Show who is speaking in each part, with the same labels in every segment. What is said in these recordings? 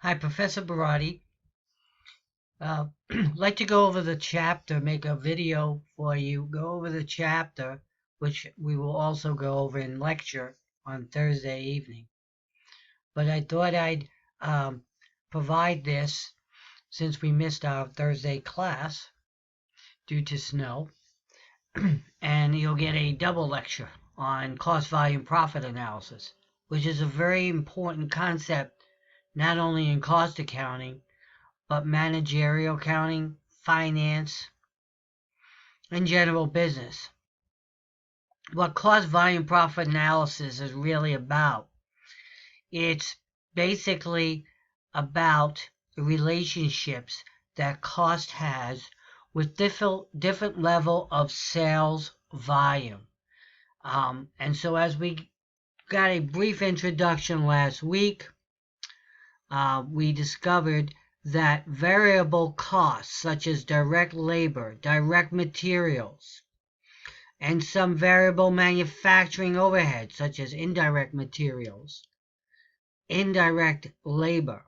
Speaker 1: Hi, Professor Barati. Like to go over the chapter, make a video for you, go over the chapter, which we will also go over in lecture on Thursday evening. But I thought I'd provide this since we missed our Thursday class due to snow. And you'll get a double lecture on cost, volume, profit analysis, which is a very important concept, not only in cost accounting, but managerial accounting, finance, and general business. What cost, volume, profit analysis is really about, it's basically about the relationships that cost has with different level of sales volume. And so as we got a brief introduction last week, we discovered that variable costs such as direct labor, direct materials, and some variable manufacturing overhead such as indirect materials, indirect labor,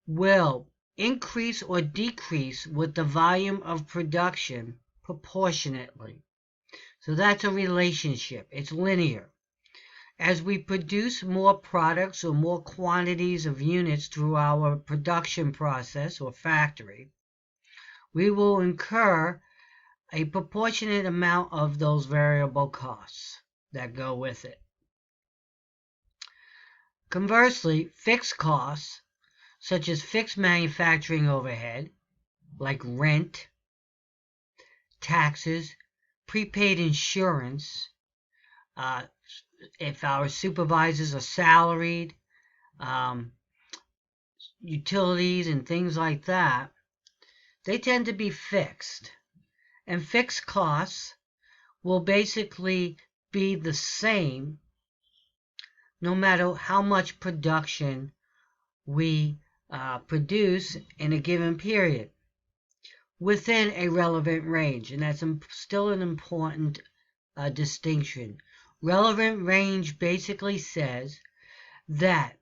Speaker 1: will increase or decrease with the volume of production proportionately. So that's a relationship. It's linear. As we produce more products or more quantities of units through our production process or factory, we will incur a proportionate amount of those variable costs that go with it. Conversely, fixed costs, such as fixed manufacturing overhead, like rent, taxes, prepaid insurance, if our supervisors are salaried, utilities and things like that, they tend to be fixed. And fixed costs will basically be the same no matter how much production we produce in a given period within a relevant range. And that's still an important distinction. Relevant range basically says that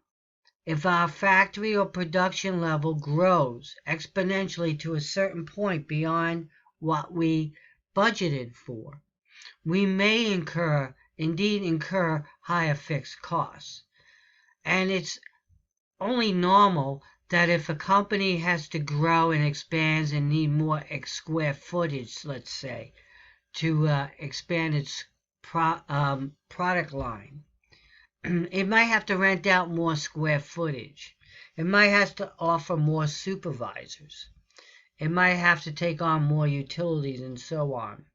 Speaker 1: if our factory or production level grows exponentially to a certain point beyond what we budgeted for, we may indeed incur higher fixed costs. And it's only normal that if a company has to grow and expands and need more square footage, let's say, to expand its product line, it might have to rent out more square footage. It might have to offer more supervisors. It might have to take on more utilities and so on.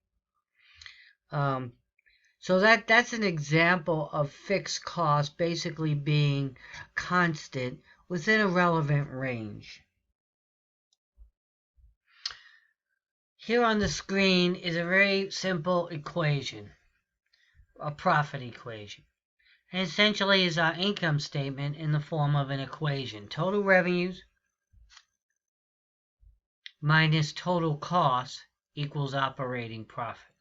Speaker 1: So that's an example of fixed costs basically being constant within a relevant range. Here on the screen is a very simple equation, a profit equation. And essentially is our income statement in the form of an equation. Total revenues minus total costs equals operating profit.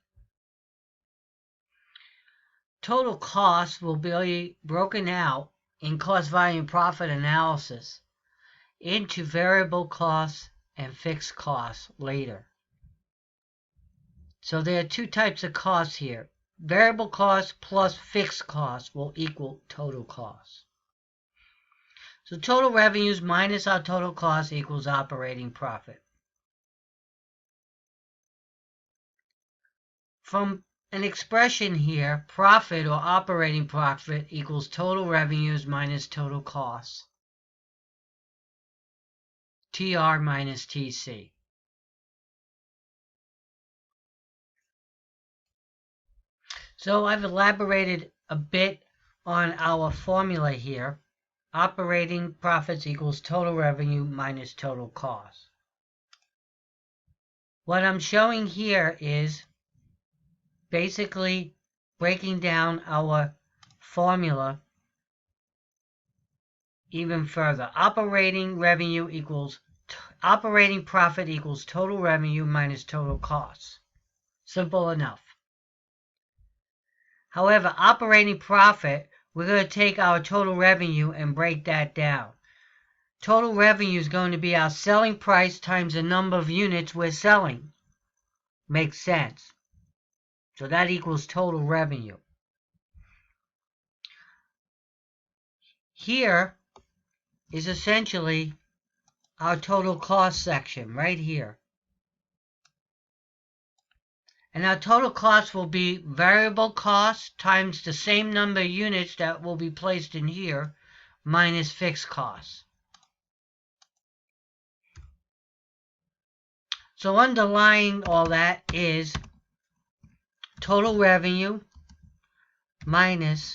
Speaker 1: Total costs will be broken out in cost, volume, profit analysis into variable costs and fixed costs later. So there are two types of costs here. Variable costs plus fixed costs will equal total costs. So total revenues minus our total costs equals operating profit. From an expression here, profit or operating profit equals total revenues minus total costs. TR minus TC. So I've elaborated a bit on our formula here. Operating profits equals total revenue minus total cost. What I'm showing here is basically breaking down our formula even further. Operating profit equals total revenue minus total costs. Simple enough. However, operating profit, we're going to take our total revenue and break that down. total revenue is going to be our selling price times the number of units we're selling. Makes sense. So that equals total revenue. Here is essentially our total cost section right here. And our total cost will be variable cost times the same number of units that will be placed in here minus fixed costs. So underlying all that is total revenue minus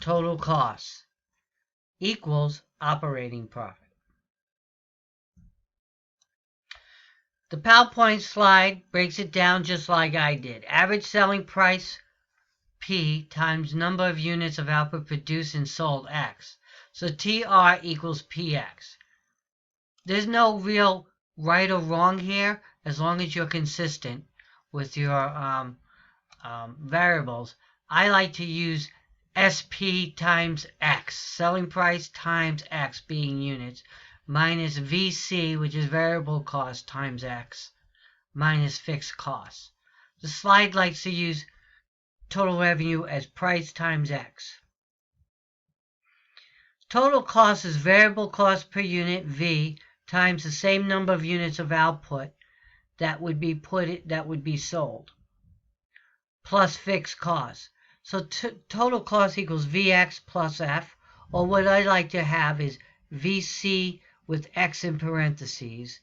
Speaker 1: total costs equals operating profit. The PowerPoint slide breaks it down just like I did. Average selling price P times number of units of output produced and sold X. So TR equals PX. There's no real right or wrong here as long as you're consistent with your variables. I like to use SP times X, selling price times X being units, minus VC, which is variable cost, times X, minus fixed costs. The slide likes to use total revenue as price times X. Total cost is variable cost per unit, V, times the same number of units of output that would be sold, plus fixed costs. So total cost equals Vx plus F, or what I like to have is Vc with X in parentheses,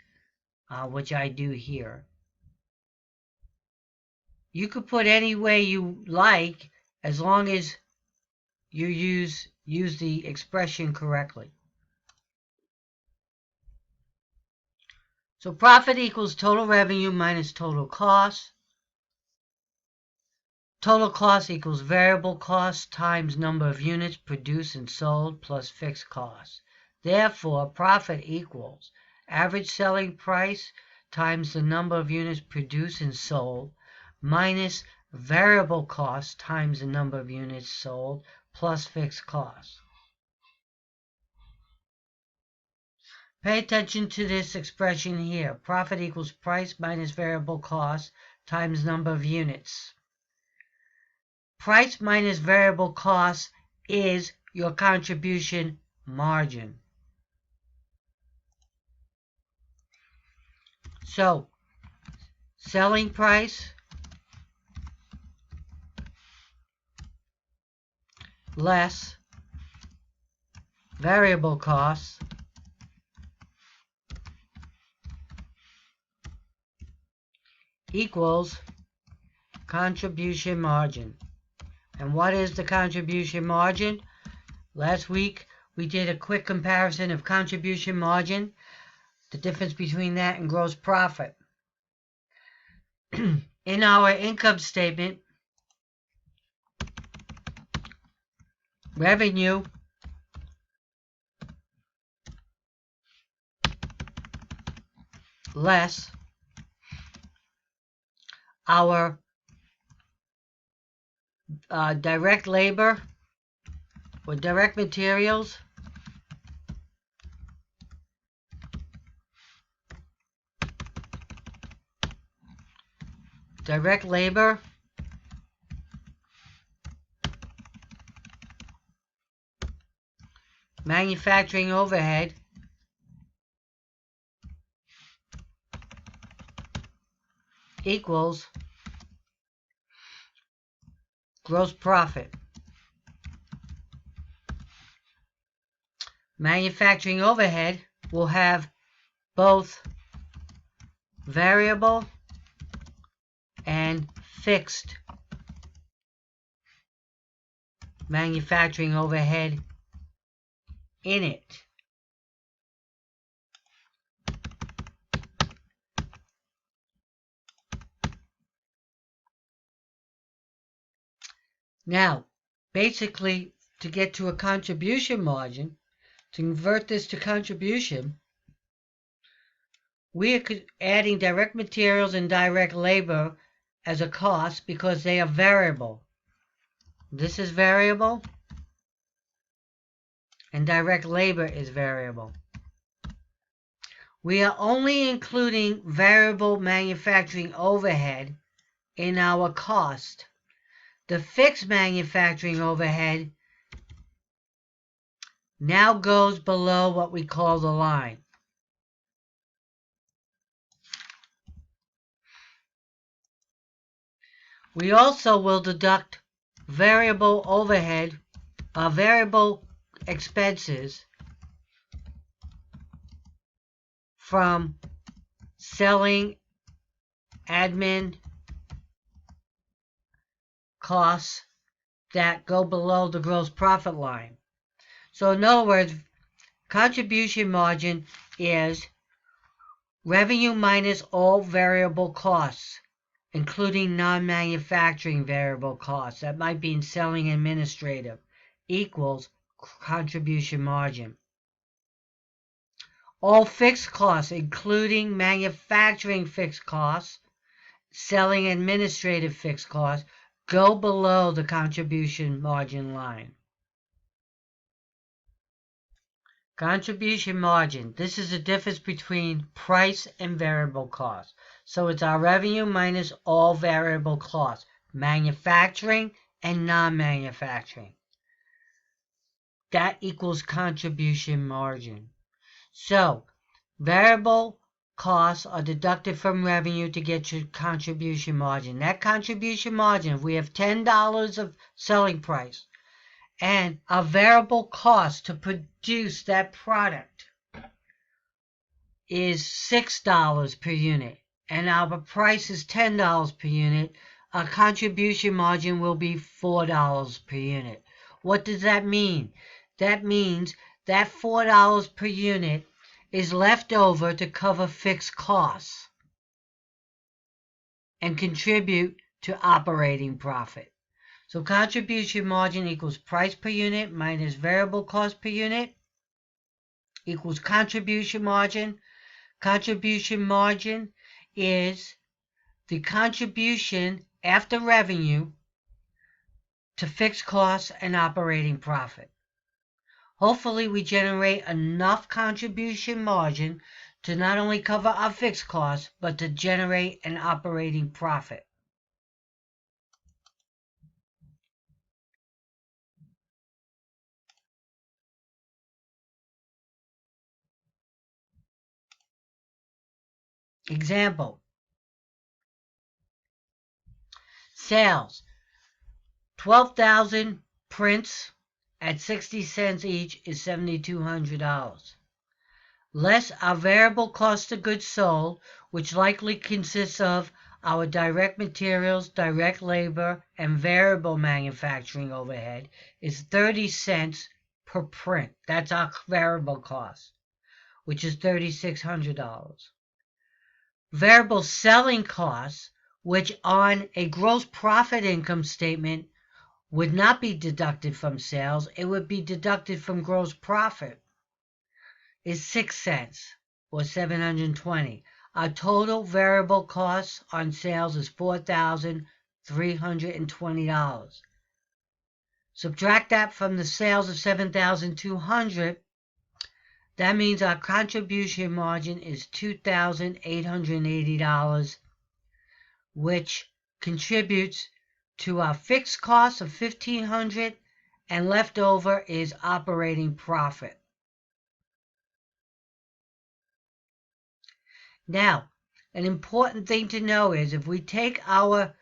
Speaker 1: which I do here. You could put any way you like as long as you use the expression correctly. So profit equals total revenue minus total cost. Total cost equals variable cost times number of units produced and sold plus fixed costs. Therefore, profit equals average selling price times the number of units produced and sold minus variable cost times the number of units sold plus fixed costs. Pay attention to this expression here. Profit equals price minus variable cost times number of units. Price minus variable cost is your contribution margin. So, selling price less variable costs equals contribution margin. And what is the contribution margin? Last week we did a quick comparison of contribution margin, the difference between that and gross profit. In our income statement, revenue less our direct labor or direct materials manufacturing overhead equals gross profit. Manufacturing overhead will have both variable and fixed manufacturing overhead in it. Now, basically, to get to a contribution margin, to convert this to contribution, we are adding direct materials and direct labor as a cost because they are variable. This is variable. and direct labor is variable. We are only including variable manufacturing overhead in our cost. The fixed manufacturing overhead now goes below what we call the line. We also will deduct variable overhead, variable expenses from selling, admin costs that go below the gross profit line. So in other words, contribution margin is revenue minus all variable costs, including non-manufacturing variable costs, that might be in selling administrative, equals contribution margin. All fixed costs, including manufacturing fixed costs, selling administrative fixed costs, go below the contribution margin line. Contribution margin. This is the difference between price and variable costs. So it's our revenue minus all variable costs, manufacturing and non-manufacturing. That equals contribution margin. So variable costs are deducted from revenue to get your contribution margin. That contribution margin, if we have $10 of selling price, and our variable cost to produce that product is $6 per unit, and our price is $10 per unit, our contribution margin will be $4 per unit. What does that mean? That means that $4 per unit is left over to cover fixed costs and contribute to operating profit. So contribution margin equals price per unit minus variable cost per unit equals contribution margin. Contribution margin is the contribution after revenue to fixed costs and operating profit. Hopefully we generate enough contribution margin to not only cover our fixed costs, but to generate an operating profit. Example. Sales. 12,000 prints at 60 cents each is $7,200. Less our variable cost of goods sold, which likely consists of our direct materials, direct labor, and variable manufacturing overhead, is 30 cents per print. That's our variable cost, which is $3,600. Variable selling costs, which on a gross profit income statement would not be deducted from sales, it would be deducted from gross profit, is 6 cents or $720. Our total variable costs on sales is $4,320. Subtract that from the sales of $7,200. That means our contribution margin is $2,880, which contributes to our fixed cost of $1,500, and left over is operating profit. Now, an important thing to know is if we take our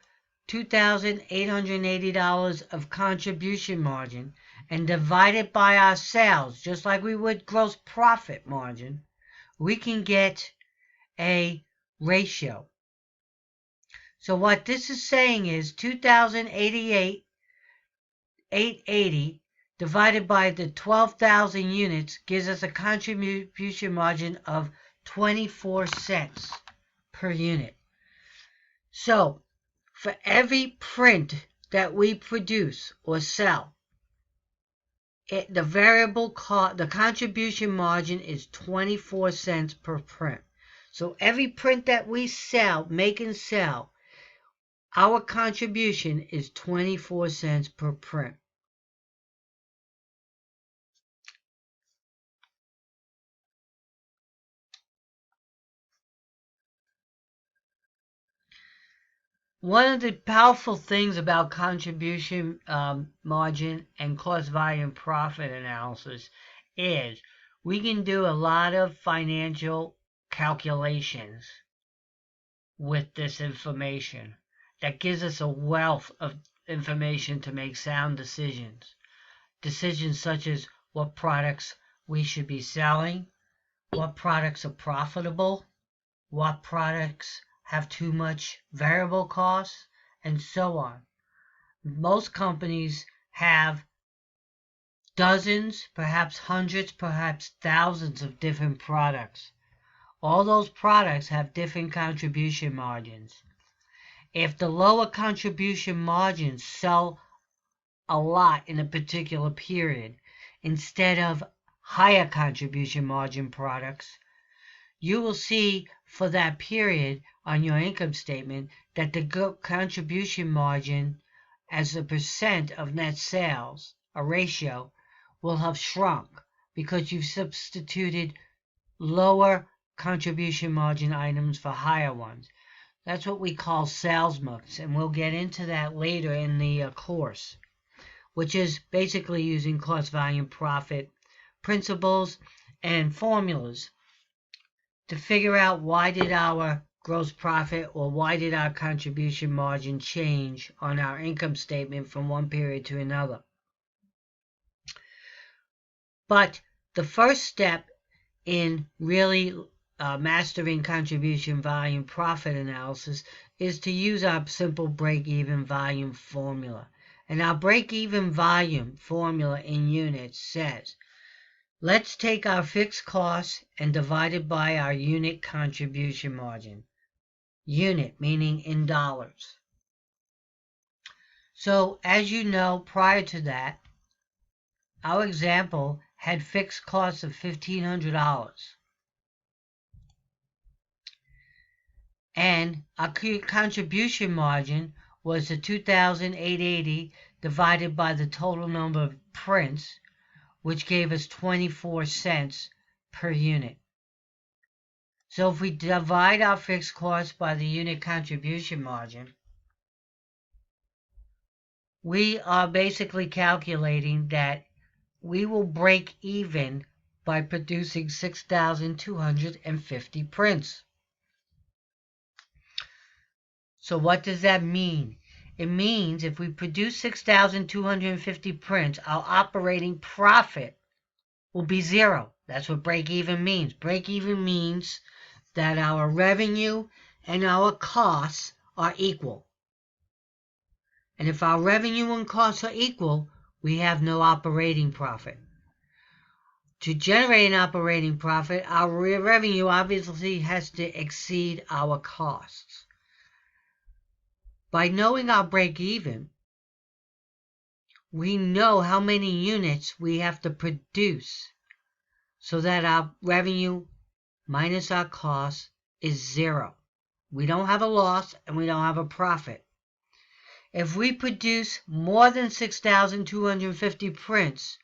Speaker 1: $2,880 of contribution margin and divide it by our sales, just like we would gross profit margin, we can get a ratio. So what this is saying is 2,088,880 divided by the 12,000 units gives us a contribution margin of 24 cents per unit. So for every print that we produce or sell, the variable cost, the contribution margin is 24 cents per print. So every print that we sell, make and sell, our contribution is 24 cents per print. One of the powerful things about contribution margin and cost volume profit analysis is we can do a lot of financial calculations with this information that gives us a wealth of information to make sound decisions. Decisions such as what products we should be selling, what products are profitable, what products have too much variable costs, and so on. Most companies have dozens, perhaps hundreds, perhaps thousands of different products. All those products have different contribution margins. If the lower contribution margins sell a lot in a particular period instead of higher contribution margin products, you will see for that period on your income statement that the contribution margin as a percent of net sales, a ratio, will have shrunk because you've substituted lower contribution margin items for higher ones. That's what we call sales mix, and we'll get into that later in the course, which is basically using cost volume profit principles and formulas to figure out why did our gross profit or why did our contribution margin change on our income statement from one period to another. But the first step in really mastering contribution volume profit analysis is to use our simple break-even volume formula. And our break-even volume formula in units says, let's take our fixed costs and divide it by our unit contribution margin. Unit meaning in dollars. So as you know, prior to that, our example had fixed costs of $1,500. And our contribution margin was the $2,880 divided by the total number of prints, which gave us 24 cents per unit. So if we divide our fixed costs by the unit contribution margin, we are basically calculating that we will break even by producing 6,250 prints. So what does that mean? It means if we produce 6,250 prints, our operating profit will be zero. That's what break even means. Break even means that our revenue and our costs are equal. And if our revenue and costs are equal, we have no operating profit. To generate an operating profit, our revenue obviously has to exceed our costs. By knowing our break even, we know how many units we have to produce so that our revenue minus our cost is zero. We don't have a loss and we don't have a profit. If we produce more than 6,250 prints,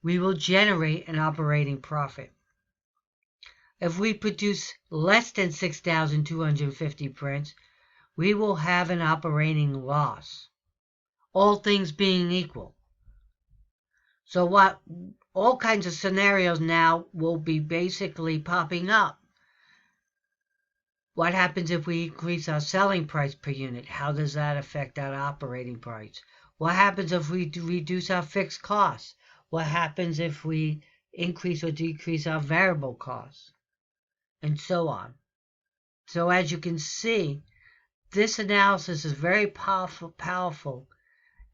Speaker 1: we will generate an operating profit. If we produce less than 6,250 prints, we will have an operating loss, all things being equal. So all kinds of scenarios now will be basically popping up. What happens if we increase our selling price per unit? How does that affect our operating price? What happens if we reduce our fixed costs? What happens if we increase or decrease our variable costs? And so on. So as you can see, this analysis is very powerful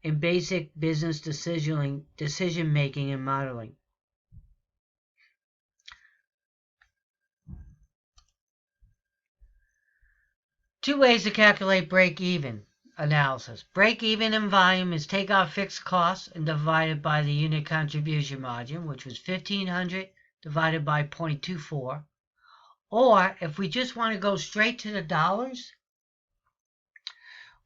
Speaker 1: in basic business decision making and modeling. Two ways to calculate break-even analysis. Break-even in volume is take our fixed costs and divide it by the unit contribution margin, which was 1,500 divided by 0.24. Or if we just want to go straight to the dollars,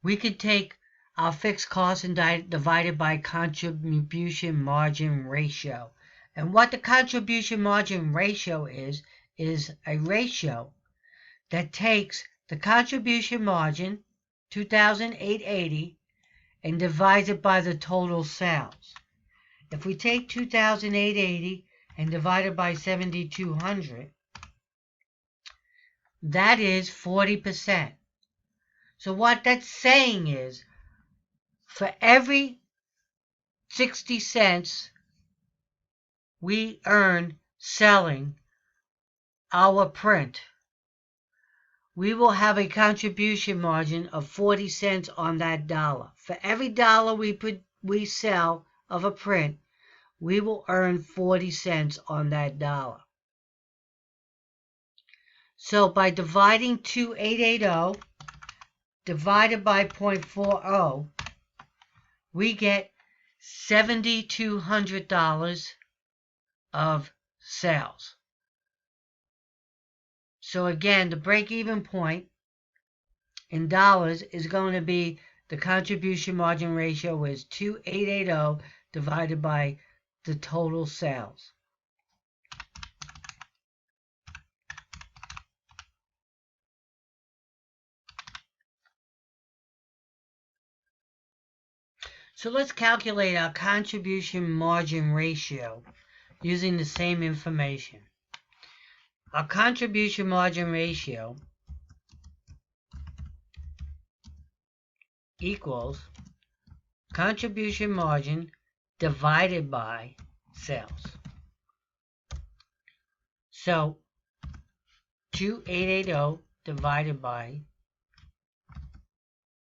Speaker 1: we could take our fixed costs and divide it by contribution margin ratio. And what the contribution margin ratio is a ratio that takes the contribution margin $2,880 and divides it by the total sales. If we take $2,880 and divide it by 7,200, that is 40%. So what that's saying is, for every 60 cents we earn selling our print, we will have a contribution margin of 40 cents on that dollar. For every dollar we sell of a print, we will earn 40 cents on that dollar. So by dividing 2,880 divided by 0.40, we get $7,200 of sales. So again, the break-even point in dollars is going to be the contribution margin ratio is 2,880 divided by the total sales. So let's calculate our contribution margin ratio using the same information. Our contribution margin ratio equals contribution margin divided by sales. So 2,880 divided by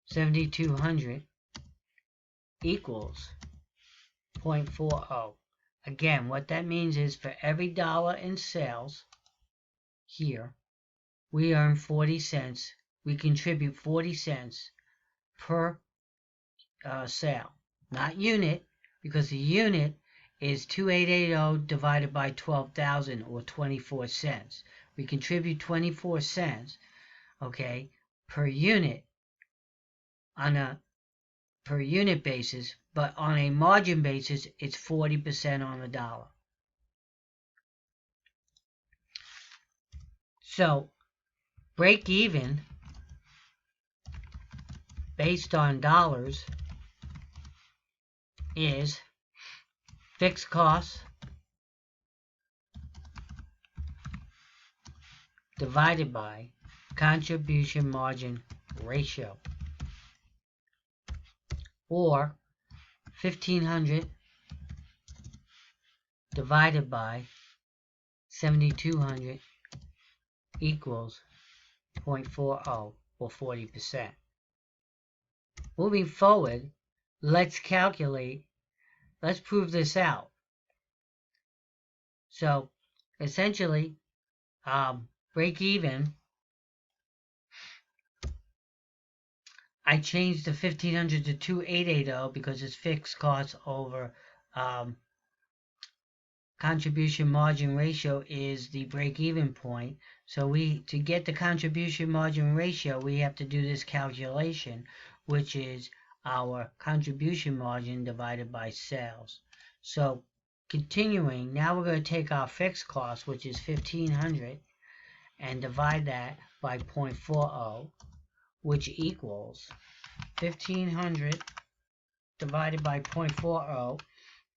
Speaker 1: 7,200 equals 0.40. Again, what that means is for every dollar in sales here, we earn 40 cents. We contribute 40 cents per sale. Not unit, because the unit is 2,880 divided by 12,000 or 24 cents. We contribute 24 cents, okay, per unit on a per unit basis, but on a margin basis, it's 40% on the dollar. So, break even based on dollars is fixed costs divided by contribution margin ratio, or 1,500 divided by 7,200 equals 0.40 or 40%. Moving forward, let's prove this out. So essentially, break even, I changed the 1,500 to 2,880 because it's fixed costs over contribution margin ratio is the break-even point. So to get the contribution margin ratio, we have to do this calculation, which is our contribution margin divided by sales. So continuing, now we're going to take our fixed cost, which is 1,500, and divide that by 0.40, which equals 1,500 divided by 0.40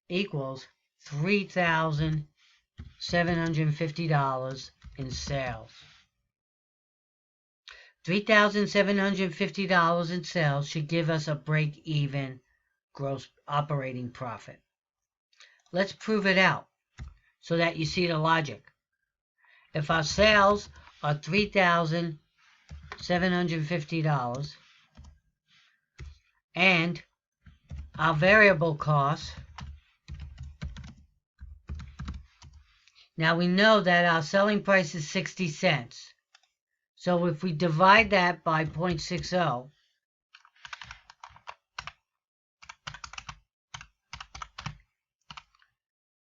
Speaker 1: equals $3,750 in sales. $3,750 in sales should give us a break-even gross operating profit. Let's prove it out so that you see the logic. If our sales are $3,750 and our variable costs, now we know that our selling price is 60 cents. So if we divide that by 0.60,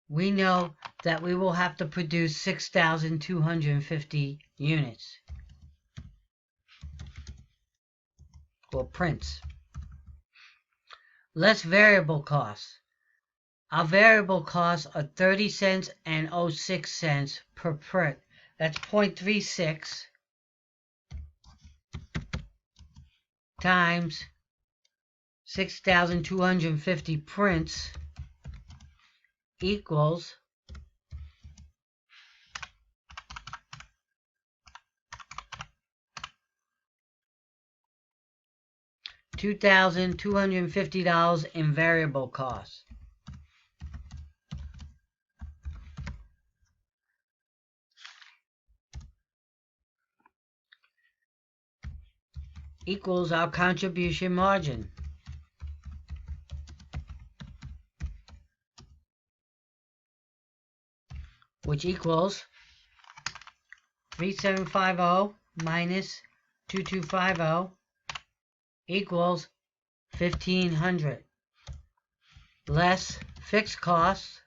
Speaker 1: we know that we will have to produce 6,250 units or prints. Less variable costs. Our variable costs are 30 cents and 06 cents per print. That's 0.36 times 6,250 prints equals 2,250 in variable costs. Equals our contribution margin. Which equals 3750 minus 2250 equals 1,500 less fixed costs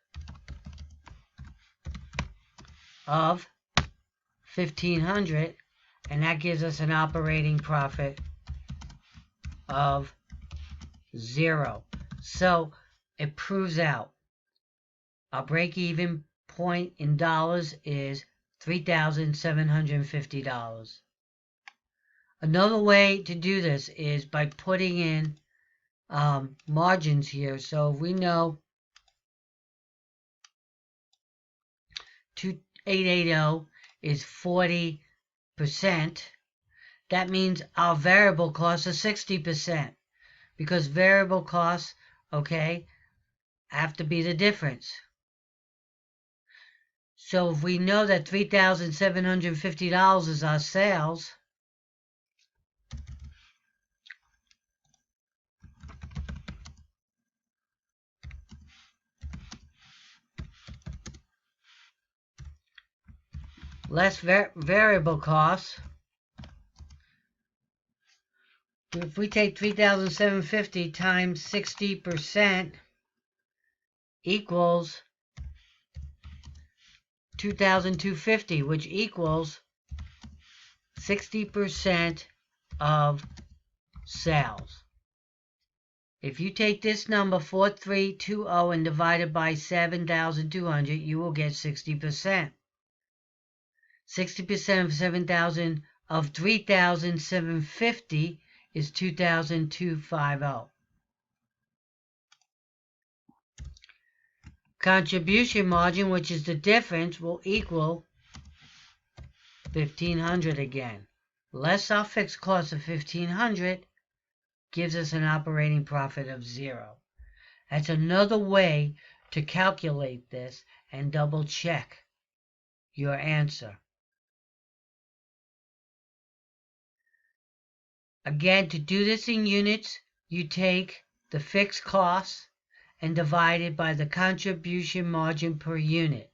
Speaker 1: of 1,500, and that gives us an operating profit of 0. So it proves out our break-even point in dollars is $3,750. Another way to do this is by putting in margins here. So if we know 2880 is 40%, that means our variable costs are 60%, because variable costs, okay, have to be the difference. So if we know that $3,750 is our sales, less variable costs, if we take 3,750 times 60% equals 2,250, which equals 60% of sales. If you take this number 4320 and divide it by 7,200, you will get 60%. 60% of 7,000 of 3,750 is 2,250. Contribution margin, which is the difference, will equal 1,500 again. Less our fixed cost of 1,500 gives us an operating profit of 0. That's another way to calculate this and double check your answer. Again, to do this in units, you take the fixed costs and divide it by the contribution margin per unit,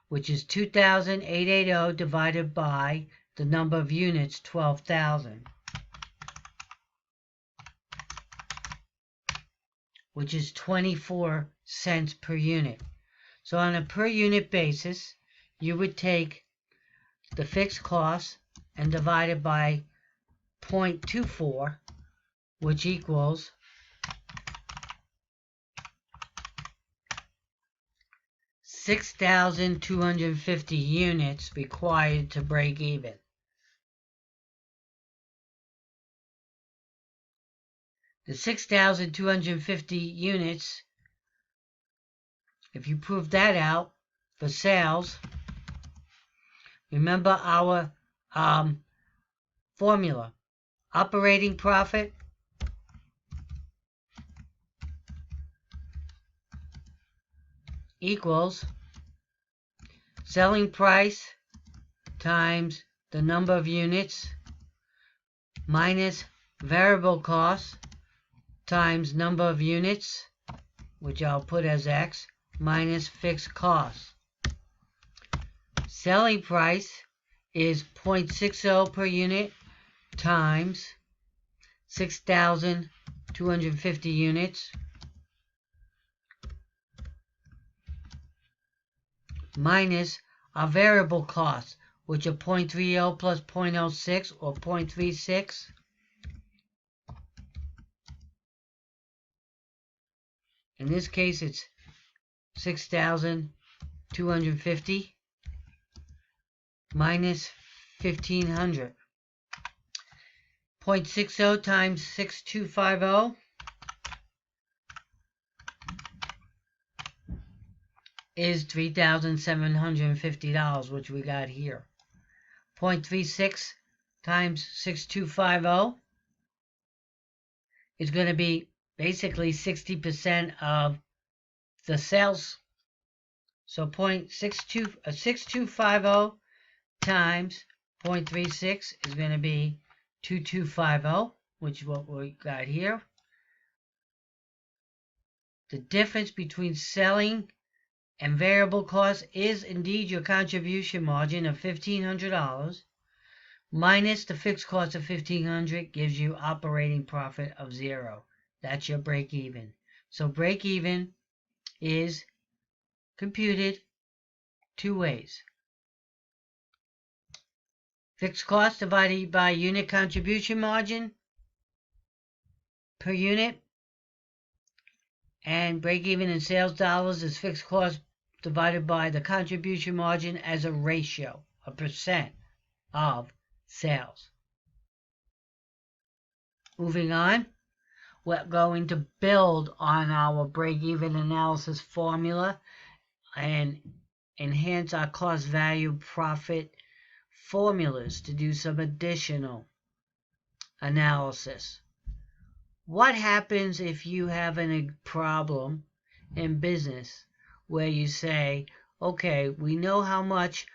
Speaker 1: which is 2,880 divided by the number of units, 12,000, which is 24 cents per unit. So on a per unit basis, you would take the fixed cost and divide it by 0.24, which equals 6,250 units required to break even. The 6,250 units, if you prove that out for sales, remember our formula. Operating profit equals selling price times the number of units minus variable costs times number of units, which I'll put as X, minus fixed costs. Selling price is 0.60 per unit times 6,250 units minus our variable costs, which are 0.30 plus 0.06 or 0.36. In this case, it's 6,250 minus 1,500. 0.60 times 6250 is $3,750, which we got here. 0.36 times 6250 is going to be basically 60% of the sales. So 6250 times 0.36 is going to be 2250, which is what we got here. The difference between selling and variable costs is indeed your contribution margin of $1,500 minus the fixed cost of $1,500 gives you operating profit of 0. That's your break even. So break even is computed two ways. Fixed cost divided by unit contribution margin per unit, and break even in sales dollars is fixed cost divided by the contribution margin as a ratio, a percent of sales. Moving on, we're going to build on our break-even analysis formula and enhance our cost value profit formulas to do some additional analysis. What happens if you have a problem in business where you say, okay, we know how much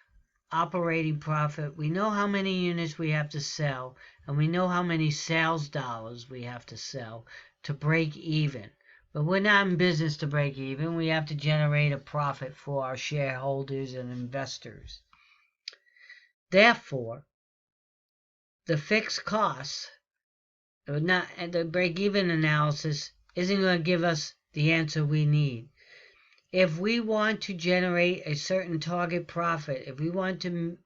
Speaker 1: operating profit, we know how many units we have to sell, and we know how many sales dollars we have to sell to break even. But we're not in business to break even. We have to generate a profit for our shareholders and investors. Therefore, the fixed costs, the break-even analysis isn't going to give us the answer we need. If we want to generate a certain target profit, if we want to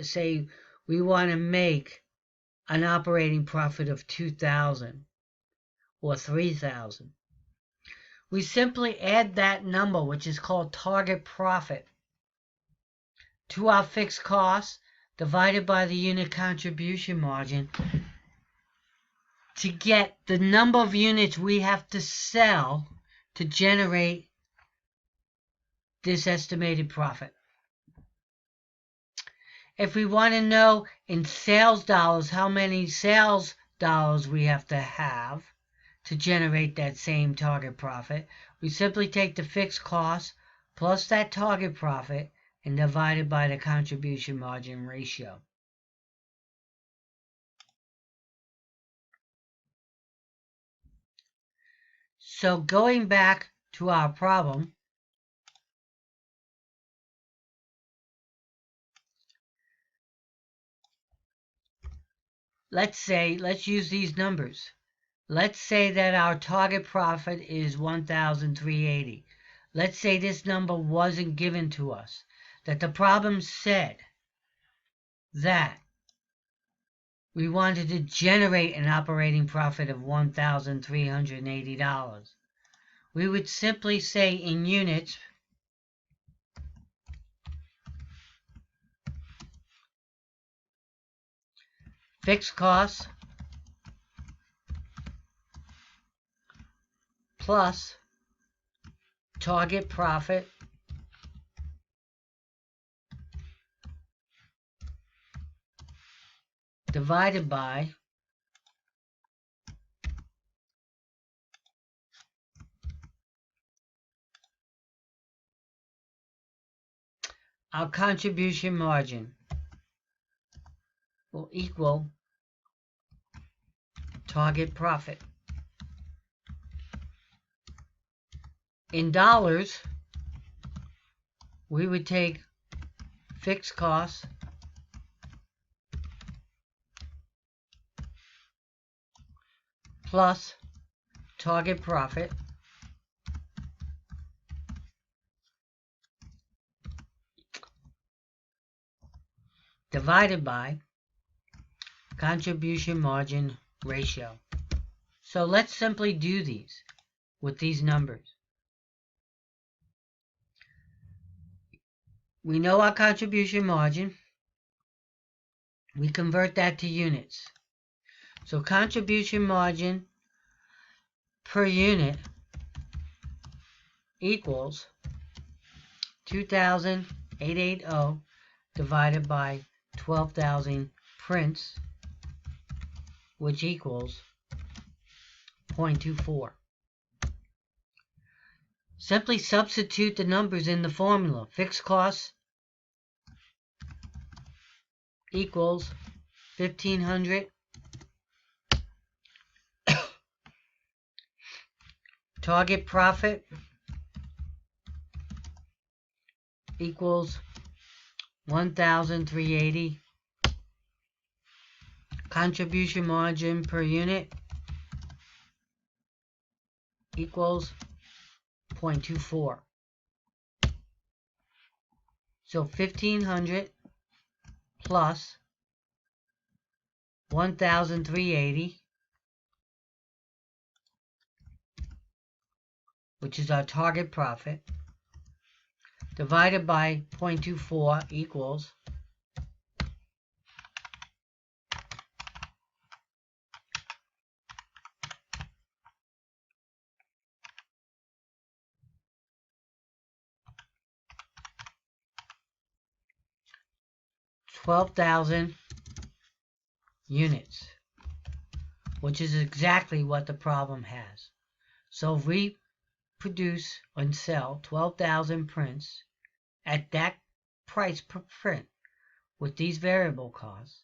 Speaker 1: say we want to make an operating profit of $2,000 or $3,000, we simply add that number, which is called target profit, to our fixed costs divided by the unit contribution margin to get the number of units we have to sell to generate this estimated profit. If we want to know in sales dollars how many sales dollars we have to generate that same target profit, we simply take the fixed cost plus that target profit and divide it by the contribution margin ratio. So going back to our problem, let's use these numbers. Let's say that our target profit is $1,380. Let's say this number wasn't given to us, that the problem said that we wanted to generate an operating profit of $1,380. We would simply say in units, fixed costs plus target profit divided by our contribution margin will equal target profit. In dollars, we would take fixed costs plus target profit divided by contribution margin ratio. So let's simply do these with these numbers. We know our contribution margin. We convert that to units. So contribution margin per unit equals 2,880 divided by 12,000 prints, which equals 0.24. Simply substitute the numbers in the formula. Fixed costs equals 1,500. Target profit equals 1,380. Contribution margin per unit equals 0.24. So 1,500 plus 1,380, which is our target profit, divided by 0.24 equals 12,000 units, which is exactly what the problem has. So if we produce and sell 12,000 prints at that price per print with these variable costs,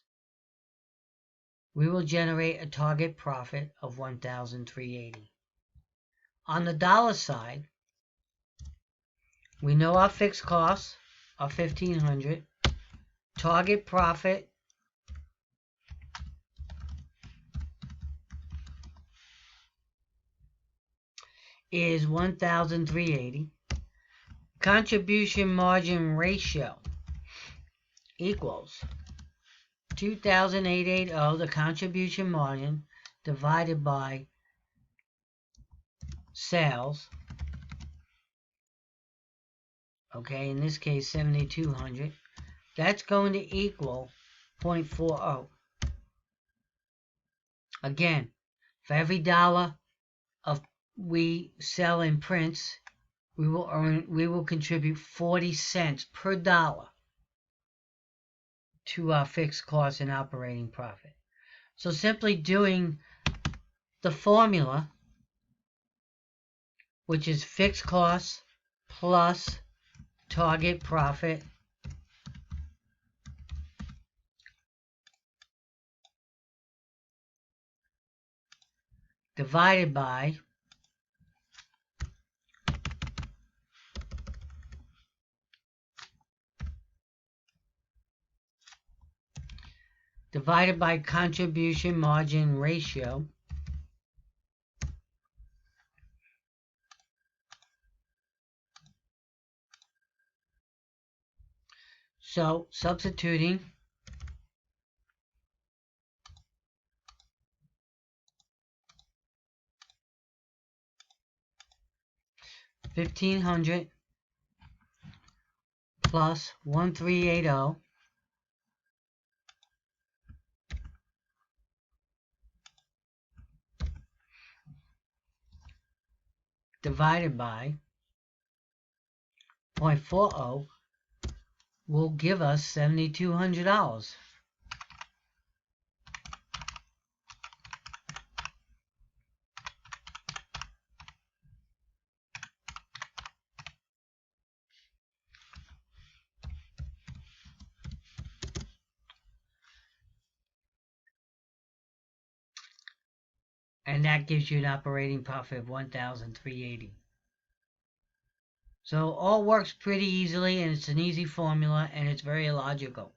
Speaker 1: we will generate a target profit of 1,380. On the dollar side, we know our fixed costs are 1,500. Target profit is 1,380. Contribution margin ratio equals 2,880, the contribution margin, divided by sales. Okay, in this case 7,200. That's going to equal 0.40. Again, for every dollar of we sell in prints, we will contribute 40 cents per dollar to our fixed costs and operating profit. So simply doing the formula, which is fixed costs plus target profit divided by contribution margin ratio, so substituting $1,500 plus 1,380 divided by 0.40 will give us $7,200. And that gives you an operating profit of 1,380. So all works pretty easily, and it's an easy formula, and it's very logical.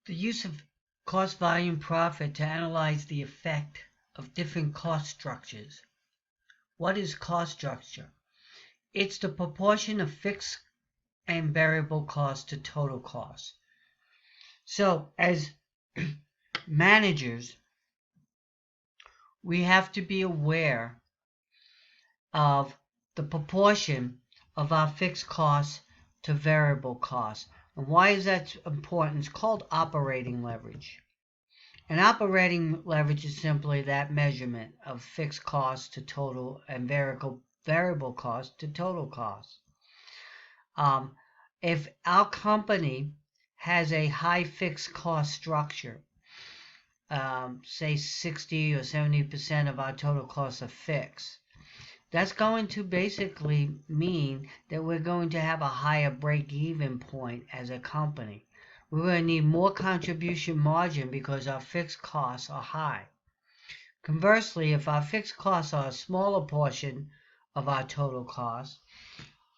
Speaker 1: The use of cost volume profit to analyze the effect of different cost structures. What is cost structure? It's the proportion of fixed and variable costs to total costs. So as managers, we have to be aware of the proportion of our fixed costs to variable costs. And why is that important? It's called operating leverage. And operating leverage is simply that measurement of fixed costs to total and variable costs to total costs. If our company has a high fixed cost structure, say 60 or 70% of our total costs are fixed, that's going to basically mean that we're going to have a higher break-even point as a company. We're going to need more contribution margin because our fixed costs are high. Conversely, if our fixed costs are a smaller portion of our total costs,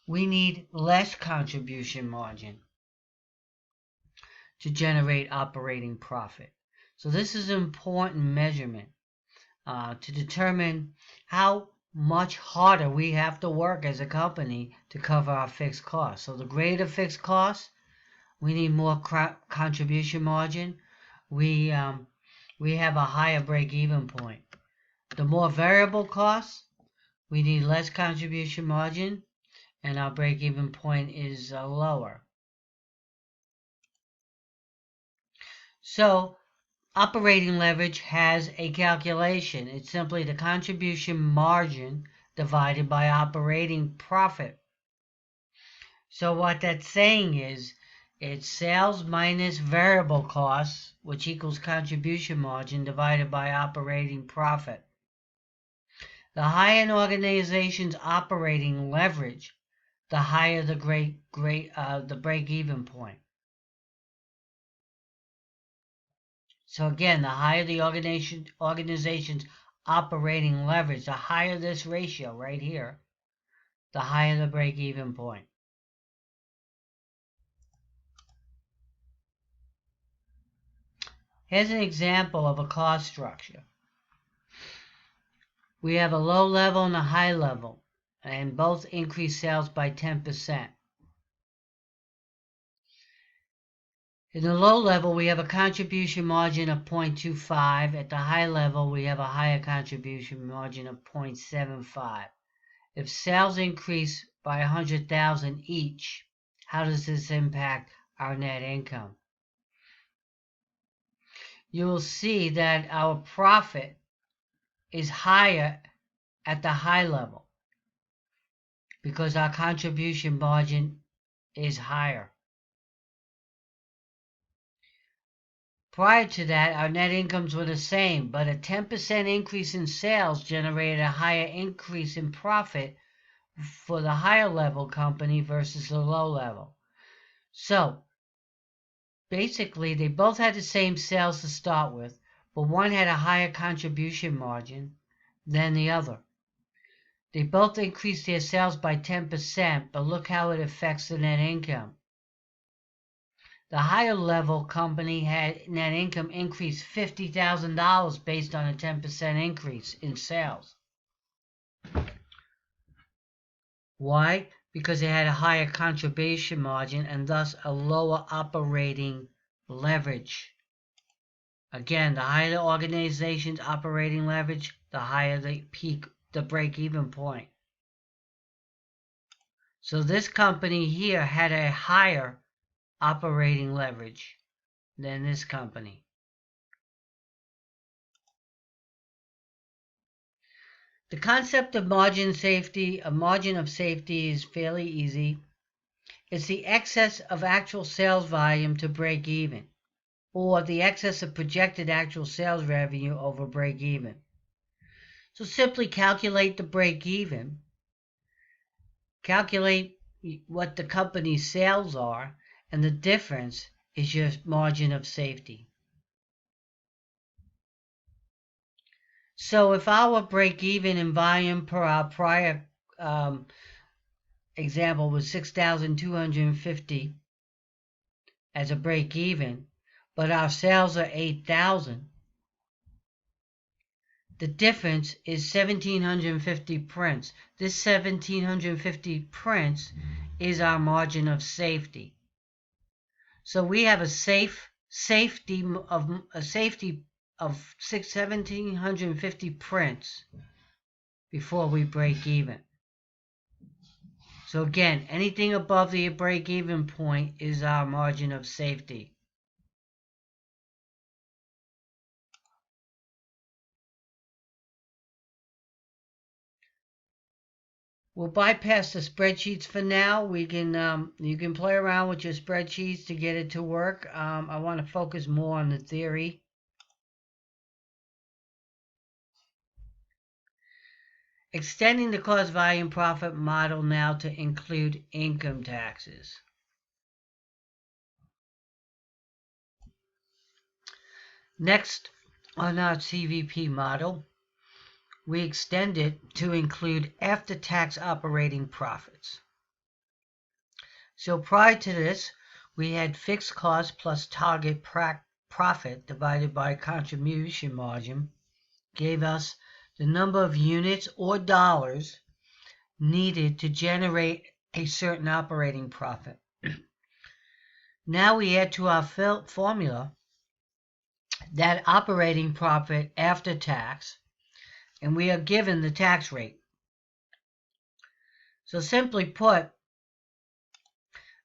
Speaker 1: we need less contribution margin to generate operating profit. So this is an important measurement to determine how much harder we have to work as a company to cover our fixed costs. So the greater fixed costs, we need more contribution margin. We have a higher break-even point. The more variable costs, we need less contribution margin, and our break-even point is lower. So operating leverage has a calculation. It's simply the contribution margin divided by operating profit. So what that's saying is it's sales minus variable costs, which equals contribution margin divided by operating profit. The higher an organization's operating leverage, the higher the break-even point. So again, the higher the organization's operating leverage, the higher this ratio right here, the higher the break-even point. Here's an example of a cost structure. We have a low level and a high level, and both increase sales by 10%. In the low level, we have a contribution margin of 0.25. At the high level, we have a higher contribution margin of 0.75. If sales increase by 100,000 each, how does this impact our net income? You will see that our profit is higher at the high level because our contribution margin is higher. Prior to that, our net incomes were the same, but a 10% increase in sales generated a higher increase in profit for the higher level company versus the low level. So basically, they both had the same sales to start with, but one had a higher contribution margin than the other. They both increased their sales by 10%, but look how it affects the net income. The higher level company had net income increase $50,000 based on a 10% increase in sales. Why? Because they had a higher contribution margin and thus a lower operating leverage. Again, the higher the organization's operating leverage, the higher the break-even point. So this company here had a higher operating leverage than this company. The concept of margin safety, a margin of safety, is fairly easy. It's the excess of actual sales volume to break even, or the excess of projected actual sales revenue over break even. So simply calculate the break even, calculate what the company's sales are, and the difference is your margin of safety. So if our break-even in volume per our prior example was 6,250 as a break-even, but our sales are 8,000, the difference is 1,750 prints. This 1,750 prints is our margin of safety. So we have a safety of 1,750 prints before we break even. So again, anything above the break-even point is our margin of safety. We'll bypass the spreadsheets for now. We can you can play around with your spreadsheets to get it to work. I want to focus more on the theory. Extending the cost volume profit model now to include income taxes. Next, on our CVP model, we extend it to include after-tax operating profits. So prior to this, we had fixed cost plus target profit divided by contribution margin gave us the number of units or dollars needed to generate a certain operating profit. Now we add to our formula that operating profit after tax, and we are given the tax rate. So simply put,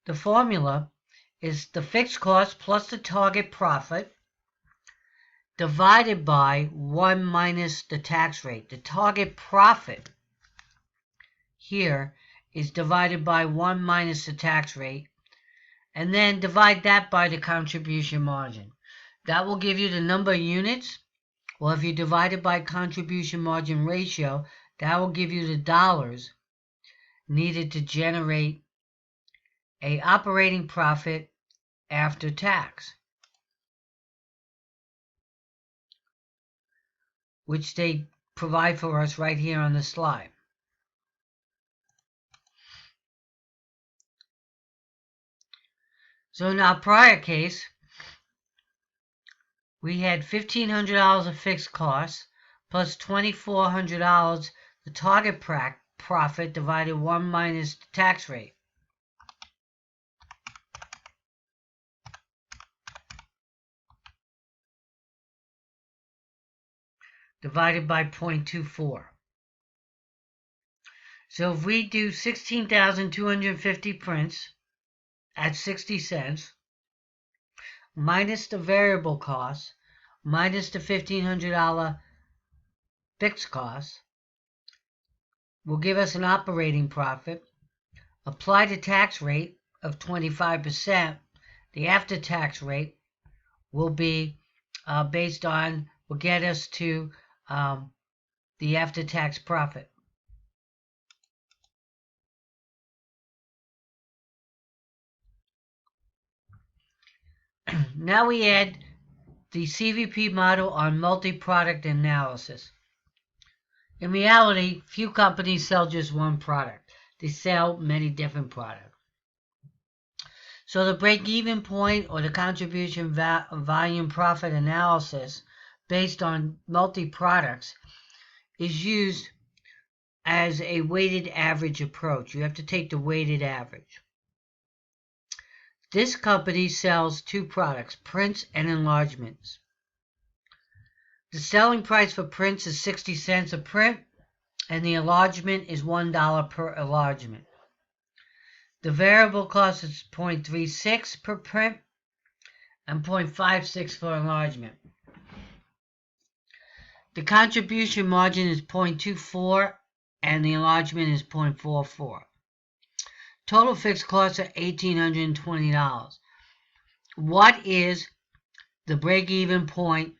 Speaker 1: the formula is the fixed cost plus the target profit divided by 1 minus the tax rate. The target profit here is divided by 1 minus the tax rate, and then divide that by the contribution margin. That will give you the number of units. Well, if you divide it by contribution margin ratio, that will give you the dollars needed to generate a operating profit after tax, which they provide for us right here on the slide. So in our prior case, we had $1,500 of fixed costs plus $2,400 the target profit divided 1 minus the tax rate. Divided by 0.24. So if we do 16,250 prints at 60 cents, minus the variable cost, minus the $1,500 fixed cost, will give us an operating profit. Apply the tax rate of 25%. The after-tax rate will be based on, will get us to the after-tax profit. Now we add the CVP model on multi-product analysis. In reality, few companies sell just one product. They sell many different products. So the break-even point or the contribution volume profit analysis based on multi-products is used as a weighted average approach. You have to take the weighted average. This company sells two products, prints and enlargements. The selling price for prints is 60 cents a print, and the enlargement is $1 per enlargement. The variable cost is 0.36 per print and 0.56 for enlargement. The contribution margin is 0.24 and the enlargement is 0.44. Total fixed costs are $1,820. What is the break-even point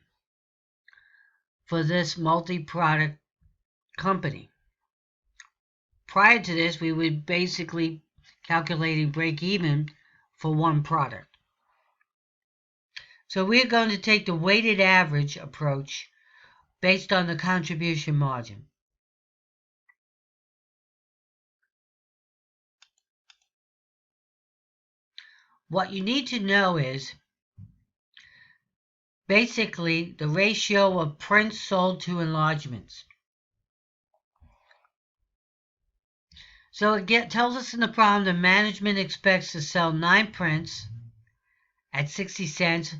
Speaker 1: for this multi-product company? Prior to this, we would basically calculating break-even for one product. So we're going to take the weighted average approach based on the contribution margin. What you need to know is basically the ratio of prints sold to enlargements. So it tells us in the problem that management expects to sell 9 prints at 60 cents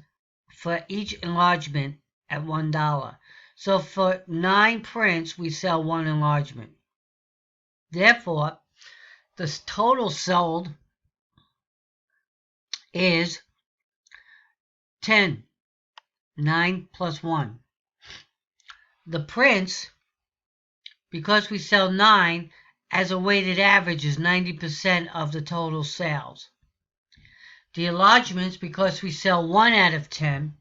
Speaker 1: for each enlargement at $1. So for 9 prints, we sell 1 enlargement. Therefore, the total sold is 10. 9 plus 1. The prints, because we sell 9, as a weighted average is 90% of the total sales. The enlargements, because we sell 1 out of 10,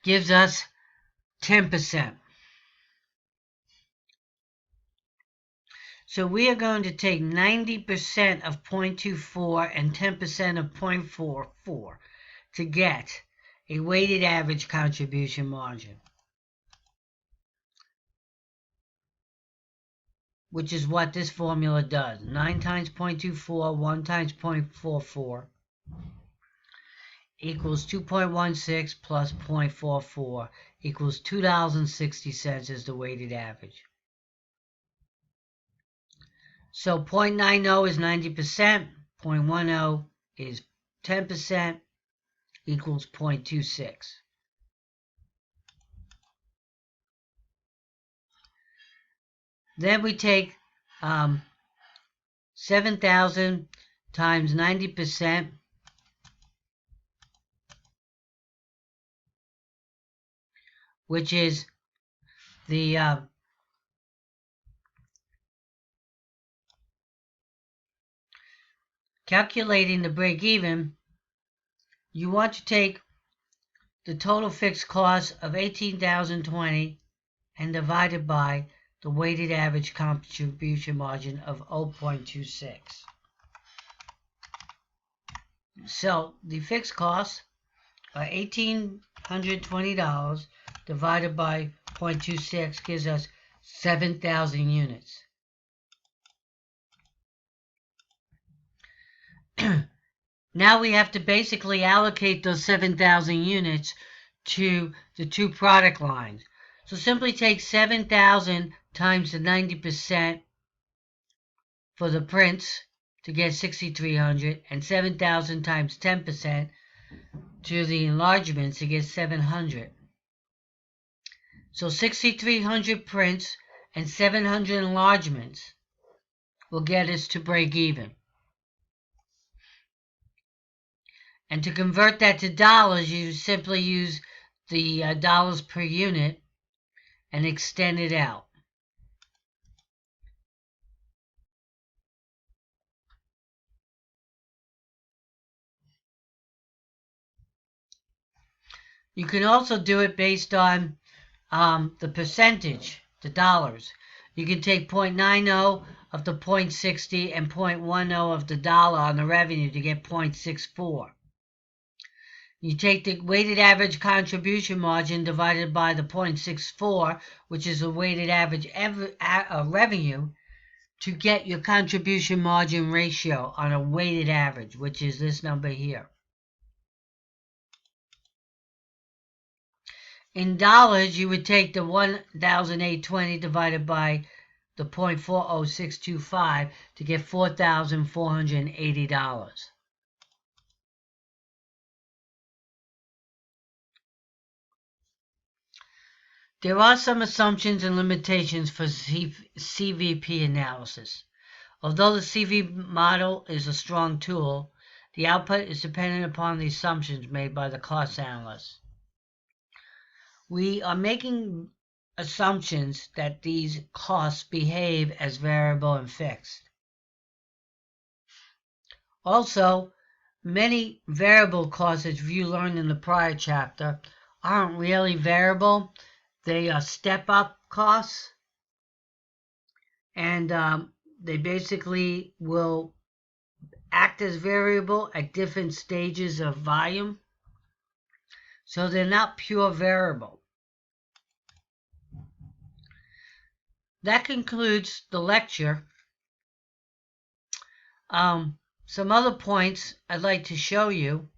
Speaker 1: gives us 10%. So we are going to take 90% of 0.24 and 10% of 0.44 to get a weighted average contribution margin, which is what this formula does. 9 times 0.24, 1 times 0.44 equals 2.16 plus 0.44 equals $2.60 is the weighted average. So 0.90 is 90%, 0.10 is 10%, equals 0.26. Then we take 7,000 times 90%, which is the calculating the break-even. You want to take the total fixed cost of 18,020 and divide it by the weighted average contribution margin of 0.26. So the fixed costs are $1,820 divided by 0.26 gives us 7,000 units. Now we have to basically allocate those 7,000 units to the two product lines. So simply take 7,000 times the 90% for the prints to get 6,300 and 7,000 times 10% to the enlargements to get 700. So 6,300 prints and 700 enlargements will get us to break even. And to convert that to dollars, you simply use the dollars per unit and extend it out. You can also do it based on the percentage, the dollars. You can take 0.90 of the 0.60 and 0.10 of the dollar on the revenue to get 0.64. You take the weighted average contribution margin divided by the 0.64, which is the weighted average revenue, to get your contribution margin ratio on a weighted average, which is this number here. In dollars, you would take the 1,820 divided by the 0.40625 to get $4,480. There are some assumptions and limitations for CVP analysis. Although the CV model is a strong tool, the output is dependent upon the assumptions made by the cost analyst. We are making assumptions that these costs behave as variable and fixed. Also, many variable costs, as you learned in the prior chapter, aren't really variable. They are step-up costs, and they basically will act as variable at different stages of volume. So they're not pure variable. That concludes the lecture. Some other points I'd like to show you.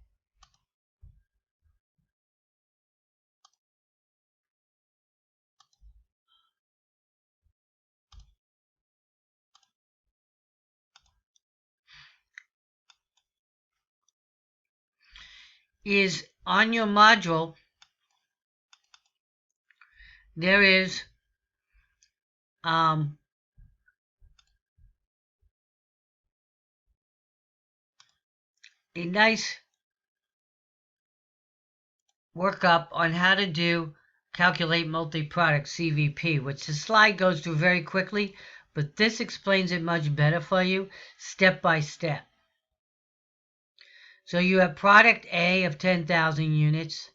Speaker 1: Is on your module, there is a nice workup on how to calculate multi-product CVP, which the slide goes through very quickly, but this explains it much better for you, step by step. So you have product A of 10,000 units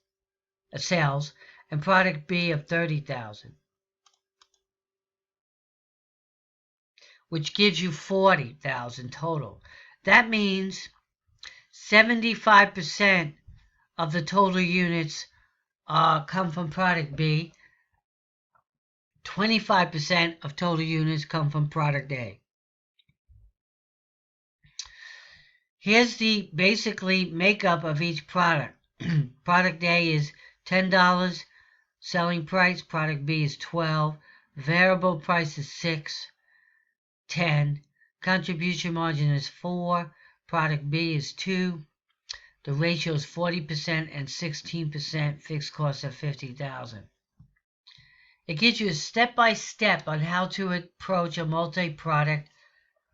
Speaker 1: of sales and product B of 30,000, which gives you 40,000 total. That means 75% of the total units come from product B, 25% of total units come from product A. Here's the basically makeup of each product. Product A is $10 selling price, product B is $12, variable price is $6, $10, contribution margin is $4, product B is $2, the ratio is 40% and 16%, fixed costs of $50,000. It gives you a step-by-step on how to approach a multi-product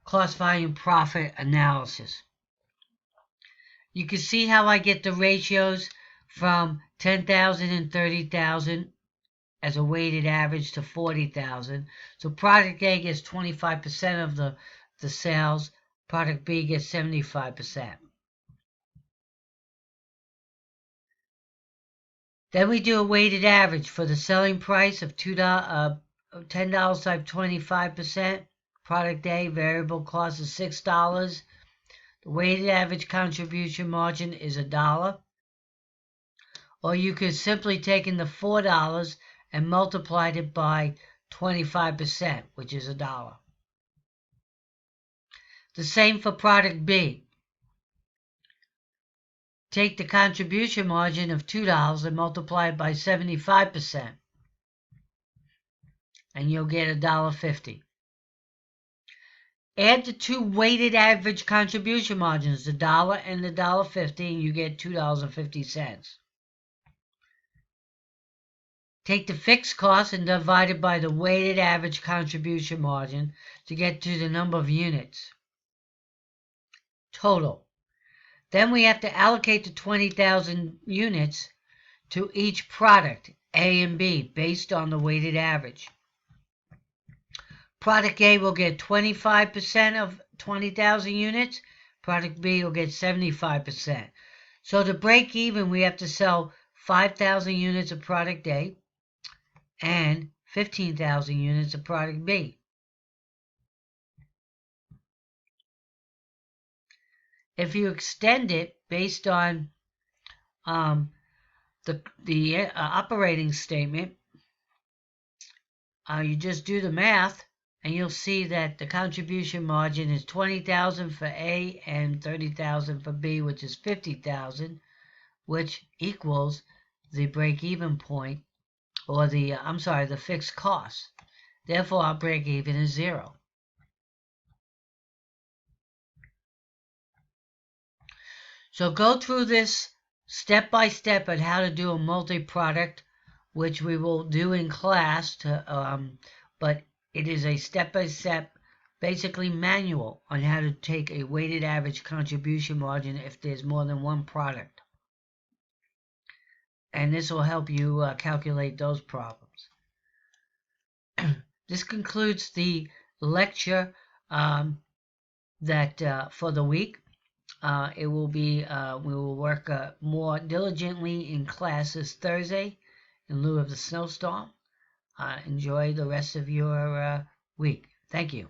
Speaker 1: cost volume profit analysis. You can see how I get the ratios from 10,000 and 30,000 as a weighted average to 40,000. So product A gets 25% of the sales, product B gets 75%. Then we do a weighted average for the selling price of $10 times 25%. Product A variable cost is $6. The weighted average contribution margin is $1. Or you could simply take in the $4 and multiply it by 25%, which is $1. The same for product B. Take the contribution margin of $2 and multiply it by 75%, and you'll get $1.50. Add the two weighted average contribution margins, the $1 and the $1.50, and you get $2.50. Take the fixed cost and divide it by the weighted average contribution margin to get to the number of units total. Then we have to allocate the 20,000 units to each product, A and B, based on the weighted average. Product A will get 25% of 20,000 units. Product B will get 75%. So to break even, we have to sell 5,000 units of product A and 15,000 units of product B. If you extend it based on the operating statement, you just do the math, and you'll see that the contribution margin is 20,000 for A and 30,000 for B, which is 50,000, which equals the break-even point, or the fixed cost. Therefore, our break-even is 0. So go through this step by step on how to do a multi-product, which we will do in class, but it is a step-by-step, basically manual, on how to take a weighted average contribution margin if there's more than one product. And this will help you calculate those problems. This concludes the lecture for the week. It will be, we will work more diligently in classes Thursday in lieu of the snowstorm. Enjoy the rest of your week. Thank you.